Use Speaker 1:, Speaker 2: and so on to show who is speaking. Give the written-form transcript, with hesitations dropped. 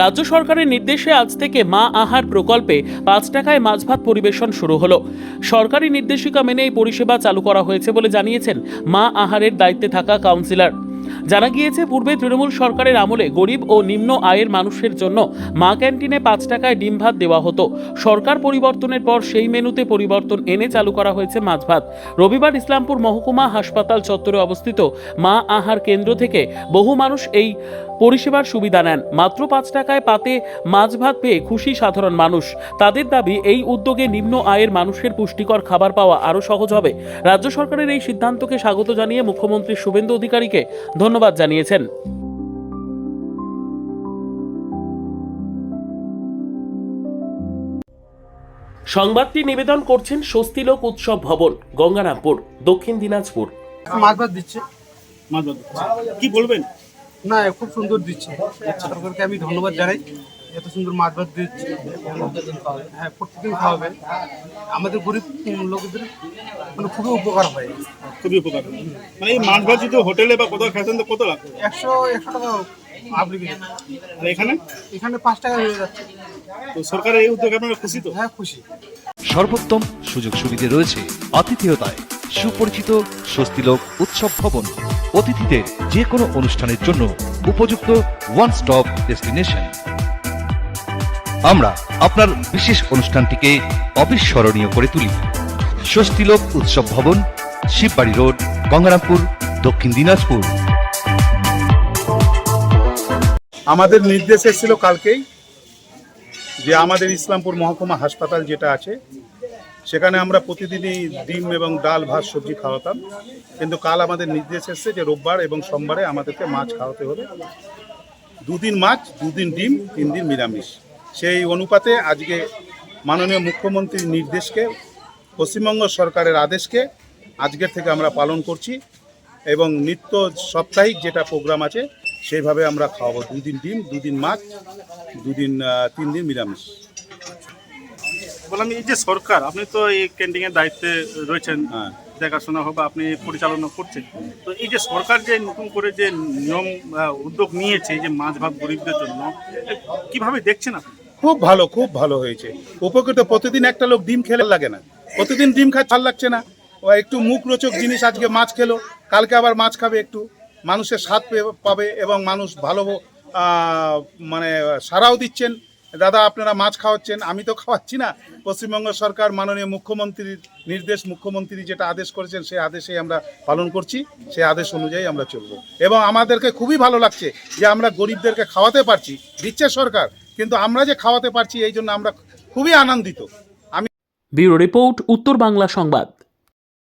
Speaker 1: রাজ্য সরকারের নির্দেশে আজ থেকে মা আহার প্রকল্পে 5 টাকায় মাছ ভাত পরিবেশন শুরু হলো। সরকারি নির্দেশিকা মেনে এই পরিষেবা চালু করা হয়েছে বলে জানিয়েছেন মা আহারের দায়িত্বে থাকা কাউন্সিলর। জানা গিয়েছে, পূর্বে তৃণমূল সরকারের আমলে গরিব ও নিম্ন আয়ের মানুষের জন্য মা ক্যান্টিনে 5 টাকায় ডিম ভাত দেওয়া হতো। সরকার পরিবর্তনের পর সেই মেনুতে পরিবর্তন এনে চালু করা হয়েছে মাছ ভাত। রবিবার ইসলামপুর মহকুমা হাসপাতাল চত্বরে অবস্থিত মা আহার কেন্দ্র থেকে বহু মানুষ এই পরিষেবার সুবিধা নেন। মাত্র 5 টাকায় পাতে মাছ ভাত পেয়ে খুশি সাধারণ মানুষ। তাদের দাবি, এই উদ্যোগে নিম্ন আয়ের মানুষের পুষ্টিকর খাবার পাওয়া আরও সহজ হবে। রাজ্য সরকারের এই সিদ্ধান্তকে স্বাগত জানিয়ে মুখ্যমন্ত্রী শুভেন্দু অধিকারীকে ধন্যবাদ জানিয়েছেন। সংবাদটি নিবেদন করছেন স্বস্তিলোক উৎসব ভবন, গঙ্গারামপুর, দক্ষিণ দিনাজপুর।
Speaker 2: মাছ ভাত দিচ্ছে।
Speaker 3: মাছ ভাত দিচ্ছে। কি বলবেন?
Speaker 2: না, খুব সুন্দর দিচ্ছে। সরকারকে আমি ধন্যবাদ জানাই, এত সুন্দর মাছ ভাত দিচ্ছে। হ্যাঁ, প্রত্যেকদিন খাওয়াবে। আমাদের গরিব লোকদের মানে খুবই উপকার হয়।
Speaker 3: খুবই উপকার। মানে এই মাছ ভাত যদি হোটেলে বা কোথাও খেতেন তো কত লাগবে?
Speaker 2: 100 টাকা আপনি
Speaker 3: আর
Speaker 2: এখানে 5 টাকা হয়ে যাচ্ছে।
Speaker 3: তো সরকারের এই উদ্যোগে আপনারা খুশি তো?
Speaker 2: হ্যাঁ, খুশি।
Speaker 4: সর্বোত্তম সুযোগ সুবিধা রয়েছে আতিথেয়তায়। সুপরিচিত স্বস্তিলোক উৎসব ভবন, অতিথিদের যে কোনো অনুষ্ঠানের জন্য উপযুক্ত ওয়ান স্টপ ডেস্টিনেশন। আমরা আপনার বিশেষ অনুষ্ঠানটিকে অবিস্মরণীয় করে তুলি। স্বস্তিলোক উৎসব ভবন, শিববাড়ি রোড, গঙ্গারামপুর, দক্ষিণ দিনাজপুর।
Speaker 5: আমাদের নির্দেশ এসেছিল কালকেই যে আমাদের ইসলামপুর মহকুমা হাসপাতাল যেটা আছে সেখানে আমরা প্রতিদিনই ডিম এবং ডাল ভাত সবজি খাওয়াতাম, কিন্তু কাল আমাদের নির্দেশ এসেছে যে রোববার এবং সোমবারে আমাদেরকে মাছ খাওয়াতে হবে। 2 দিন মাছ, 2 দিন ডিম, 3 দিন নিরামিষ। সেই অনুপাতে আজকে মাননীয় মুখ্যমন্ত্রীর নির্দেশকে, পশ্চিমবঙ্গ সরকারের আদেশকে আজকের থেকে আমরা পালন করছি এবং নিত্য সাপ্তাহিক যেটা প্রোগ্রাম আছে সেইভাবে আমরা খাওয়াবো। 2 দিন ডিম, 2 দিন মাছ, 3 দিন নিরামিষ।
Speaker 3: বললাম, এই যে সরকার, আপনি তো এই ক্যান্টিনের দায়িত্বে রয়েছেন,
Speaker 5: হ্যাঁ,
Speaker 3: দেখাশোনা হবে, আপনি পরিচালনা করছেন, তো এই যে সরকার যে নতুন করে যে নিয়ম উদ্যোগ নিয়েছে এই যে মাছ ভাত গরিবদের জন্য, কিভাবে দেখছেন আপনি?
Speaker 5: খুব ভালো, খুব ভালো হয়েছে। উপকৃত। প্রতিদিন একটা লোক ডিম খেলে লাগে না, প্রতিদিন ডিম খায় ভাল লাগছে না। ও একটু মুখরোচক জিনিস, আজকে মাছ খেলো, কালকে আবার মাছ খাবে, একটু মানুষের স্বাদ পাবে এবং মানুষ ভালো মানে সাড়াও দিচ্ছেন। দাদা আপনারা মাছ খাওয়াচ্ছেন, আমি তো খাওয়াচ্ছি না। পশ্চিমবঙ্গ সরকার মাননীয় মুখ্যমন্ত্রীর নির্দেশ, মুখ্যমন্ত্রী যেটা আদেশ করেছেন সেই আদেশেই আমরা পালন করছি, সেই আদেশ অনুযায়ী আমরা চলব। এবং আমাদেরকে খুবই ভালো লাগছে যে আমরা গরিবদেরকে খাওয়াতে পারছি, দিচ্ছে সরকার, কিন্তু আমরা যে খাওয়াতে পারছি এই জন্য আমরা খুবই আনন্দিত।
Speaker 1: ব্যুরো রিপোর্ট, উত্তর বাংলা সংবাদ।